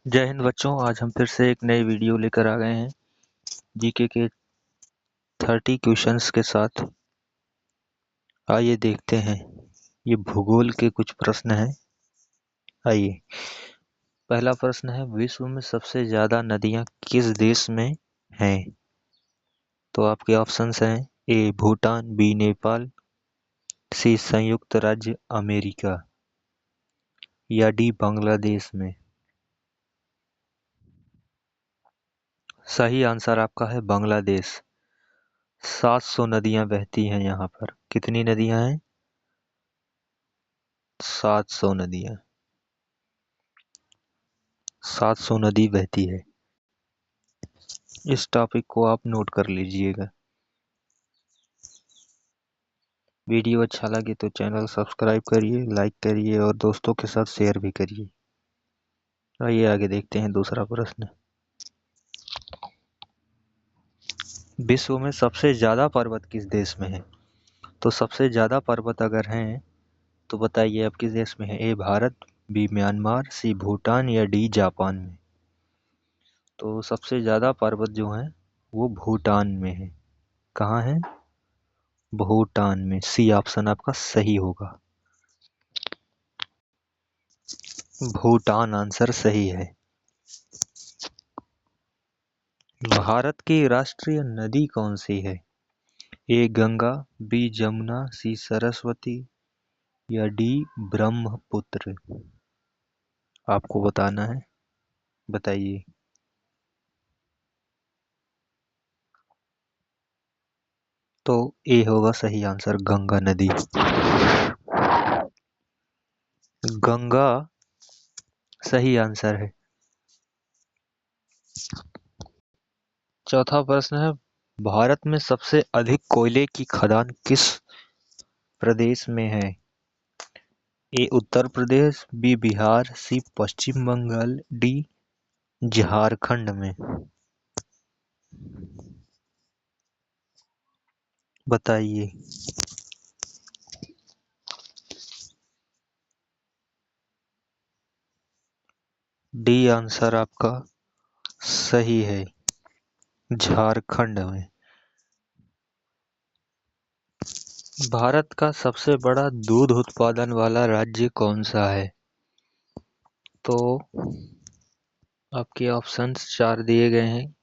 जय हिंद बच्चों। आज हम फिर से एक नई वीडियो लेकर आ गए हैं जीके के 30 क्वेश्चंस के साथ। आइए देखते हैं। ये भूगोल के कुछ प्रश्न हैं। आइए, पहला प्रश्न है, विश्व में सबसे ज्यादा नदियां किस देश में हैं? तो आपके ऑप्शंस हैं, ए भूटान, बी नेपाल, सी संयुक्त राज्य अमेरिका या डी बांग्लादेश में। सही आंसर आपका है बांग्लादेश। 700 नदियां बहती हैं यहाँ पर। कितनी नदियां हैं? 700 नदियां। 700 नदी बहती है। इस टॉपिक को आप नोट कर लीजिएगा। वीडियो अच्छा लगे तो चैनल सब्सक्राइब करिए, लाइक करिए और दोस्तों के साथ शेयर भी करिए। आइए आगे देखते हैं दूसरा प्रश्न। विश्व में सबसे ज्यादा पर्वत किस देश में है? तो सबसे ज्यादा पर्वत अगर हैं तो बताइए आप किस देश में है? ए भारत, बी म्यांमार, सी भूटान या डी जापान में। तो सबसे ज्यादा पर्वत जो हैं वो भूटान में है। कहाँ है? भूटान में। सी ऑप्शन आपका सही होगा। भूटान आंसर सही है। भारत की राष्ट्रीय नदी कौन सी है? ए गंगा, बी जमुना, सी सरस्वती या डी ब्रह्मपुत्र। आपको बताना है, बताइए। तो ए होगा सही आंसर, गंगा नदी। गंगा सही आंसर है। चौथा प्रश्न है, भारत में सबसे अधिक कोयले की खदान किस प्रदेश में है? ए उत्तर प्रदेश, बी बिहार, सी पश्चिम बंगाल, डी झारखंड में। बताइए। डी आंसर आपका सही है, झारखंड में। भारत का सबसे बड़ा दूध उत्पादन वाला राज्य कौन सा है? तो आपके ऑप्शंस 4 दिए गए हैं।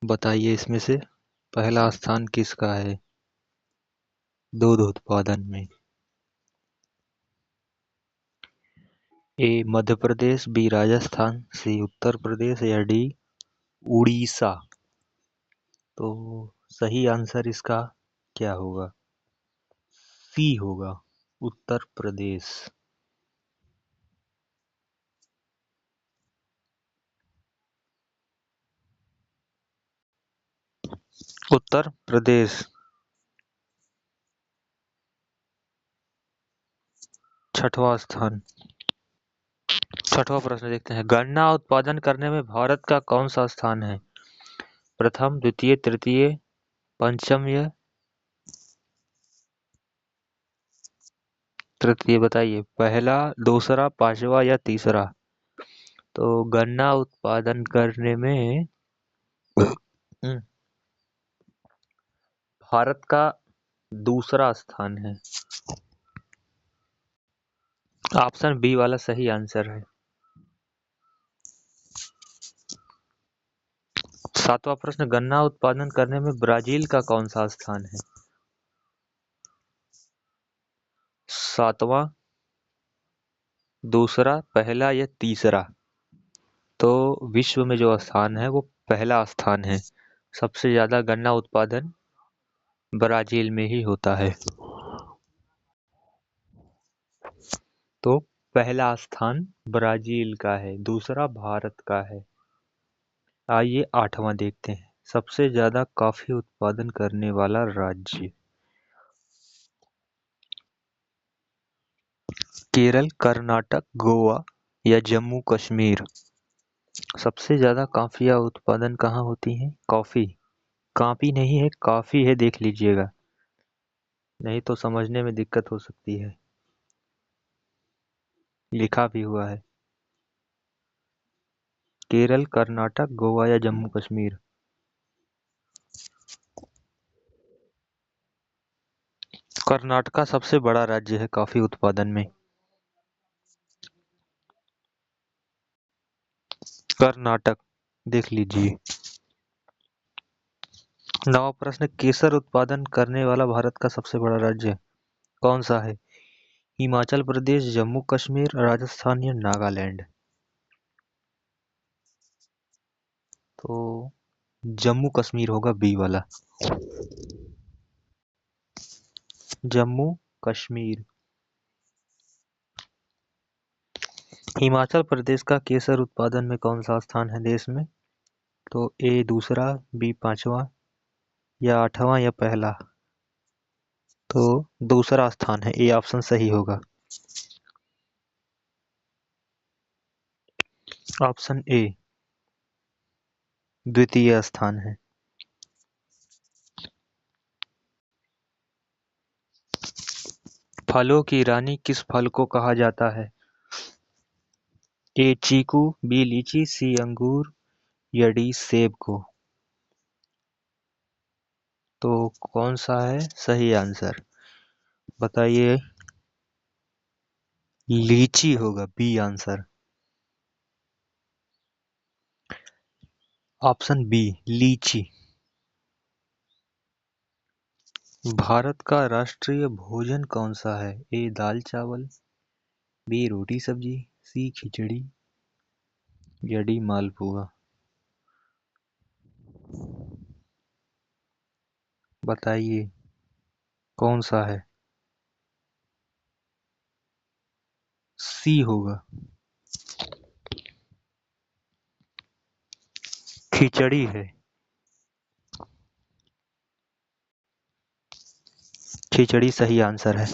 बताइए इसमें से पहला स्थान किसका है दूध उत्पादन में? ए मध्य प्रदेश, बी राजस्थान, सी उत्तर प्रदेश या डी उड़ीसा। तो सही आंसर इसका क्या होगा? सी होगा, उत्तर प्रदेश। उत्तर प्रदेश। छठवां स्थान। छठवां प्रश्न देखते हैं, गन्ना उत्पादन करने में भारत का कौन सा स्थान है? प्रथम, द्वितीय, तृतीय, पंचम या तृतीय। बताइए, पहला, दूसरा, पांचवा या तीसरा। तो गन्ना उत्पादन करने में भारत का दूसरा स्थान है। ऑप्शन बी वाला सही आंसर है। सातवां प्रश्न, गन्ना उत्पादन करने में ब्राजील का कौन सा स्थान है? सातवां, दूसरा, पहला या तीसरा। तो विश्व में जो स्थान है वो पहला स्थान है। सबसे ज्यादा गन्ना उत्पादन ब्राजील में ही होता है। तो पहला स्थान ब्राजील का है, दूसरा भारत का है। आइए आठवां देखते हैं, सबसे ज्यादा कॉफी उत्पादन करने वाला राज्य। केरल, कर्नाटक, गोवा या जम्मू कश्मीर। सबसे ज्यादा कॉफियाँ उत्पादन कहाँ होती हैं? कॉफी, कॉफी नहीं है, कॉफी है, देख लीजिएगा, नहीं तो समझने में दिक्कत हो सकती है। लिखा भी हुआ है। केरल, कर्नाटक, गोवा या जम्मू कश्मीर? कर्नाटका सबसे बड़ा राज्य है कॉफी उत्पादन में। कर्नाटक, देख लीजिए। नवा प्रश्न, केसर उत्पादन करने वाला भारत का सबसे बड़ा राज्य कौन सा है? हिमाचल प्रदेश, जम्मू कश्मीर, राजस्थान या नागालैंड? तो जम्मू कश्मीर होगा, बी वाला। जम्मू कश्मीर। हिमाचल प्रदेश का केसर उत्पादन में कौन सा स्थान है देश में? तो ए दूसरा, बी पांचवा या आठवां या पहला? तो दूसरा स्थान है, ए ऑप्शन सही होगा। ऑप्शन ए द्वितीय स्थान है। फलों की रानी किस फल को कहा जाता है? ए चीकू, बी लीची, सी अंगूर या डी सेब को? तो कौन सा है सही आंसर बताइए? लीची होगा, बी आंसर। ऑप्शन बी लीची। भारत का राष्ट्रीय भोजन कौन सा है? ए दाल चावल, बी रोटी सब्जी, सी खिचड़ी या डी मालपुआ? बताइए कौन सा है? सी होगा, खिचड़ी है। खिचड़ी सही आंसर है।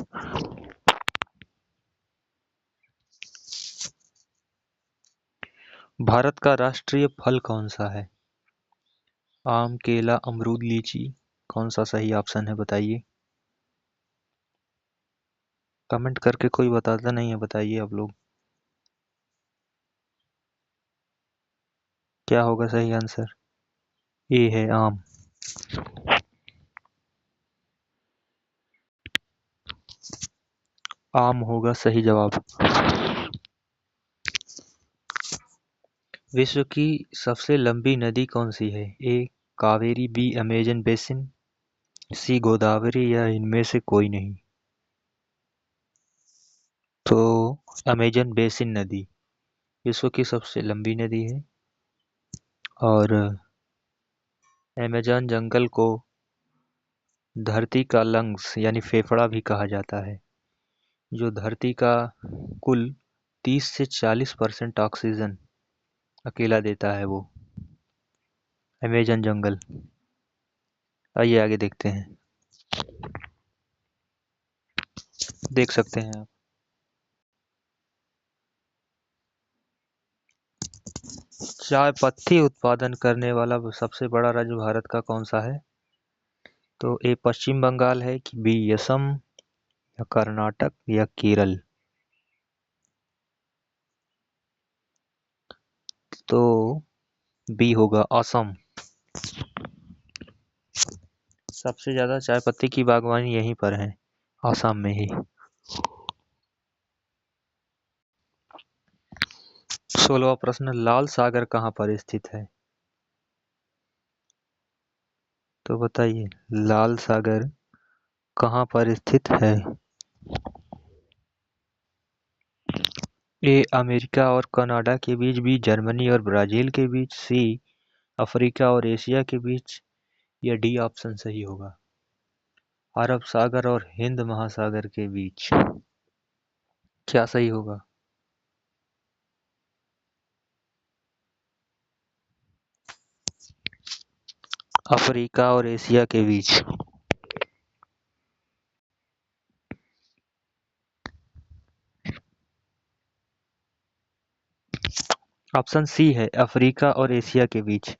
भारत का राष्ट्रीय फल कौन सा है? आम, केला, अमरूद, लीची? कौन सा सही ऑप्शन है बताइए? कमेंट करके कोई बताता नहीं है, बताइए आप लोग क्या होगा सही आंसर? ए है आम। आम होगा सही जवाब। विश्व की सबसे लंबी नदी कौन सी है? ए कावेरी, बी अमेजन बेसिन, सी गोदावरी या इनमें से कोई नहीं? तो अमेजन बेसिन नदी विश्व की सबसे लंबी नदी है और अमेजन जंगल को धरती का लंग्स यानी फेफड़ा भी कहा जाता है, जो धरती का कुल 30 से 40% ऑक्सीजन अकेला देता है वो अमेजन जंगल। आइए आगे देखते हैं। देख सकते हैं आप। चाय पत्ती उत्पादन करने वाला सबसे बड़ा राज्य भारत का कौन सा है? तो ए पश्चिम बंगाल है कि बी असम या कर्नाटक या केरल? तो बी होगा असम। सबसे ज्यादा चाय पत्ती की बागवानी यहीं पर है, असम में ही। 16वां प्रश्न, लाल सागर कहाँ पर स्थित है? तो बताइए लाल सागर कहाँ पर स्थित है? ए अमेरिका और कनाडा के बीच, बी जर्मनी और ब्राजील के बीच, सी अफ्रीका और एशिया के बीच या डी ऑप्शन सही होगा? अरब सागर और हिंद महासागर के बीच? क्या सही होगा? अफ्रीका और एशिया के बीच। ऑप्शन सी है अफ्रीका और एशिया के बीच।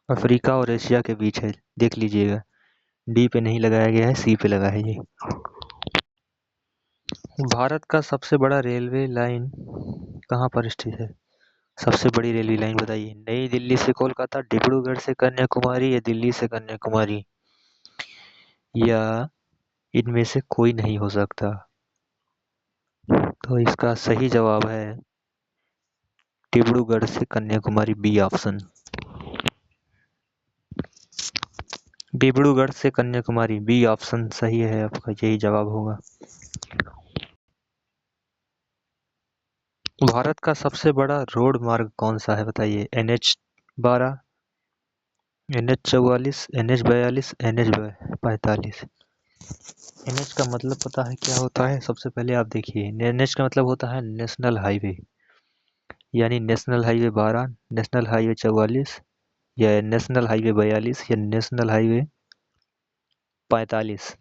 अफ्रीका और एशिया के बीच है, देख लीजिएगा। डी पे नहीं लगाया गया है, सी पे लगा है ये। भारत का सबसे बड़ा रेलवे लाइन कहाँ पर स्थित है? सबसे बड़ी रेलवे लाइन बताइए। नई दिल्ली से कोलकाता, डिब्रूगढ़ से कन्याकुमारी या दिल्ली से कन्याकुमारी, या इनमें से कोई नहीं हो सकता। तो इसका सही जवाब है डिब्रूगढ़ से कन्याकुमारी, बी ऑप्शन। डिब्रूगढ़ से कन्याकुमारी, बी ऑप्शन सही है आपका, यही जवाब होगा। भारत का सबसे बड़ा रोड मार्ग कौन सा है बताइए। NH 12, NH 44, NH 42, NH 45। NH का मतलब पता है क्या होता है? सबसे पहले आप देखिए, NH का मतलब होता है नेशनल हाईवे, यानी नेशनल हाईवे 12, नेशनल हाईवे 44, या नेशनल हाईवे 42, या national highway 45।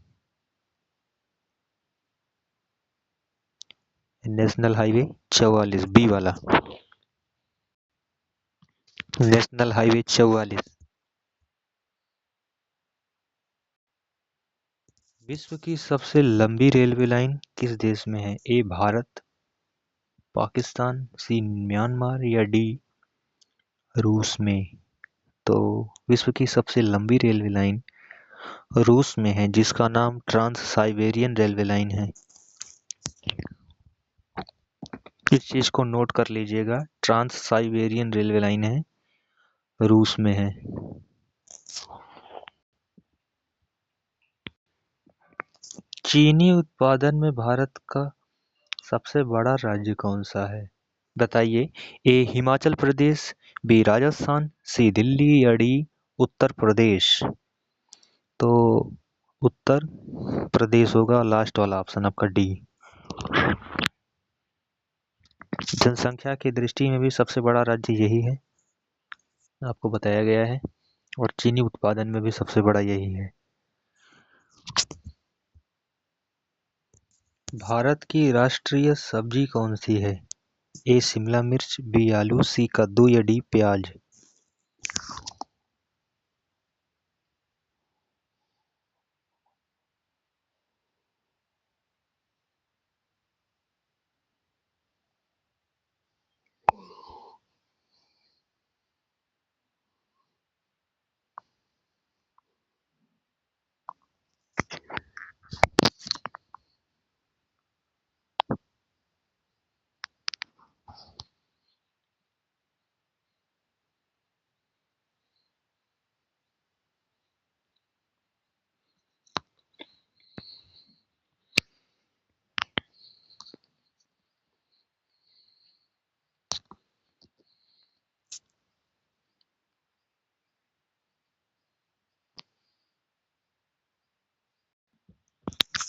National highway 44, B वाला, नेशनल हाईवे 44। विश्व की सबसे लंबी रेलवे लाइन किस देश में है? ए भारत, पाकिस्तान, सी म्यांमार, या डी रूस में। तो विश्व की सबसे लंबी रेलवे लाइन रूस में है, जिसका नाम ट्रांस साइबेरियन रेलवे लाइन है। इस चीज को नोट कर लीजिएगा, ट्रांस साइबेरियन रेलवे लाइन है, रूस में है। चीनी उत्पादन में भारत का सबसे बड़ा राज्य कौन सा है बताइए। ए हिमाचल प्रदेश, बी राजस्थान, सी दिल्ली, या डी उत्तर प्रदेश। तो उत्तर प्रदेश होगा लास्ट वाला ऑप्शन आपका, डी। जनसंख्या की दृष्टि में भी सबसे बड़ा राज्य यही है, आपको बताया गया है, और चीनी उत्पादन में भी सबसे बड़ा यही है। भारत की राष्ट्रीय सब्जी कौन सी है? ए शिमला मिर्च, बी आलू, सी कद्दू, या डी प्याज।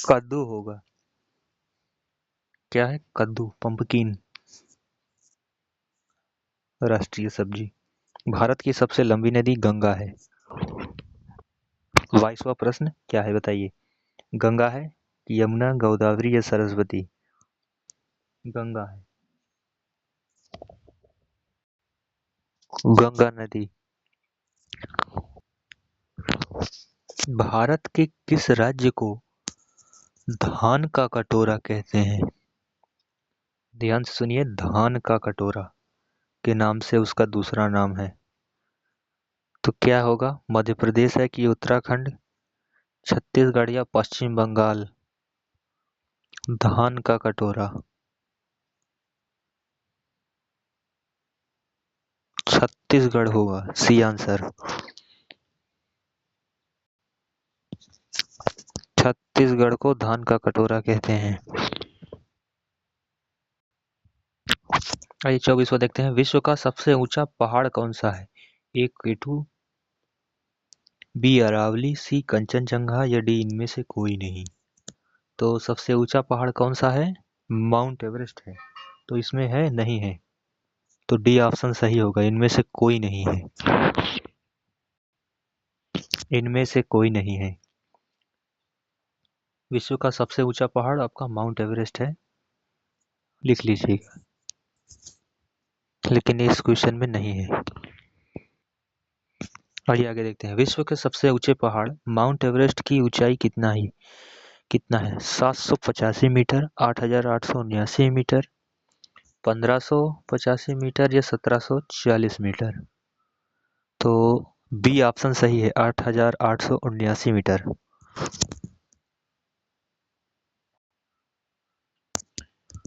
कद्दू होगा। क्या है? कद्दू, पंपकिन, राष्ट्रीय सब्जी। भारत की सबसे लंबी नदी गंगा है। 22वां प्रश्न क्या है बताइए। गंगा है, यमुना, गोदावरी, या सरस्वती। गंगा है। गंगा नदी। भारत के किस राज्य को धान का कटोरा कहते हैं? ध्यान से सुनिए, धान का कटोरा के नाम से उसका दूसरा नाम है। तो क्या होगा? मध्य प्रदेश है कि उत्तराखंड, छत्तीसगढ़, या पश्चिम बंगाल। धान का कटोरा छत्तीसगढ़ होगा, सी आंसर। छत्तीसगढ़ को धान का कटोरा कहते हैं। आइए 24वां देखते हैं। विश्व का सबसे ऊंचा पहाड़ कौन सा है? ए केटू, बी अरावली, सी कंचनजंगा, या डी इनमें से कोई नहीं। तो सबसे ऊंचा पहाड़ कौन सा है? माउंट एवरेस्ट है। तो इसमें है नहीं है, तो डी ऑप्शन सही होगा, इनमें से कोई नहीं है। इनमें से कोई नहीं है। विश्व का सबसे ऊंचा पहाड़ आपका माउंट एवरेस्ट है, लिख लीजिएगा, लेकिन इस क्वेश्चन में नहीं है। आइए आगे देखते हैं। विश्व के सबसे ऊंचे पहाड़ माउंट एवरेस्ट की ऊंचाई कितना है? 785 मीटर, 8,879 मीटर, 1585 मीटर या 1740 मीटर। तो बी ऑप्शन सही है, 8879 मीटर।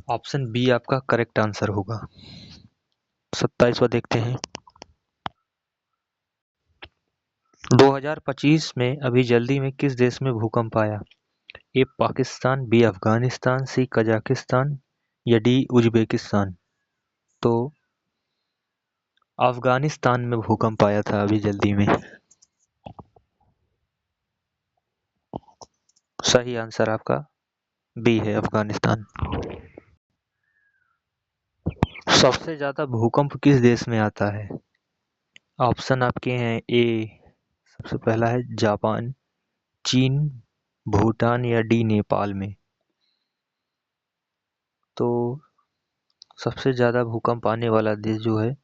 ऑप्शन बी आपका करेक्ट आंसर होगा। 27वां देखते हैं। 2025 में अभी जल्दी में किस देश में भूकंप आया? ए पाकिस्तान, बी अफगानिस्तान, सी कजाकिस्तान या डी उज्बेकिस्तान। तो अफगानिस्तान में भूकंप आया था अभी जल्दी में। सही आंसर आपका बी है, अफगानिस्तान। सबसे ज्यादा भूकंप किस देश में आता है? ऑप्शन आपके हैं, ए सबसे पहला है जापान, चीन, भूटान या डी नेपाल में। तो सबसे ज्यादा भूकंप आने वाला देश जो है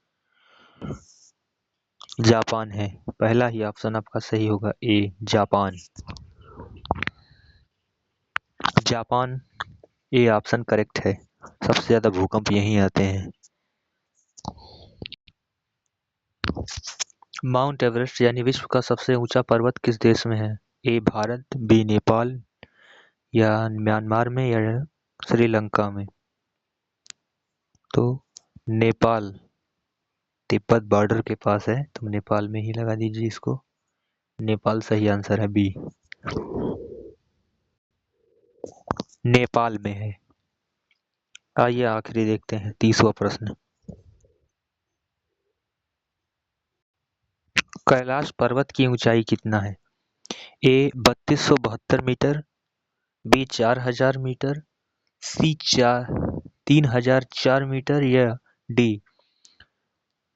जापान है। पहला ही ऑप्शन आपका सही होगा, A Japan. Japan A option correct है। सबसे ज्यादा भूकंप यहीं आते हैं। माउंट एवरेस्ट यानी विश्व का सबसे ऊंचा पर्वत किस देश में है? ए भारत, बी नेपाल या म्यांमार में या श्रीलंका में। तो नेपाल, तिब्बत बॉर्डर के पास है, तो नेपाल में ही लगा दीजिए इसको। नेपाल सही आंसर है, बी नेपाल में है। आइए आखिरी देखते हैं, 30वां प्रश्न। कैलाश पर्वत की ऊंचाई कितना है? ए 3272 मीटर, बी 4000 मीटर, सी 3004 मीटर या डी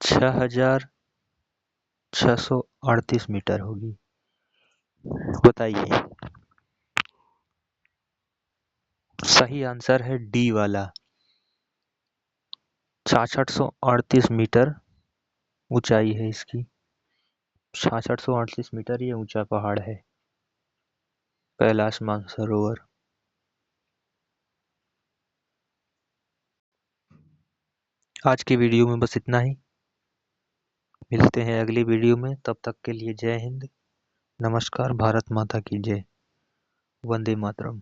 6638 मीटर होगी। बताइए। सही आंसर है डी वाला, 6638 मीटर ऊंचाई है इसकी। 6638 मीटर ये ऊंचा पहाड़ है, कैलाश मानसरोवर। आज की वीडियो में बस इतना ही। मिलते हैं अगली वीडियो में, तब तक के लिए जय हिंद, नमस्कार, भारत माता की जय, वंदे मातरम।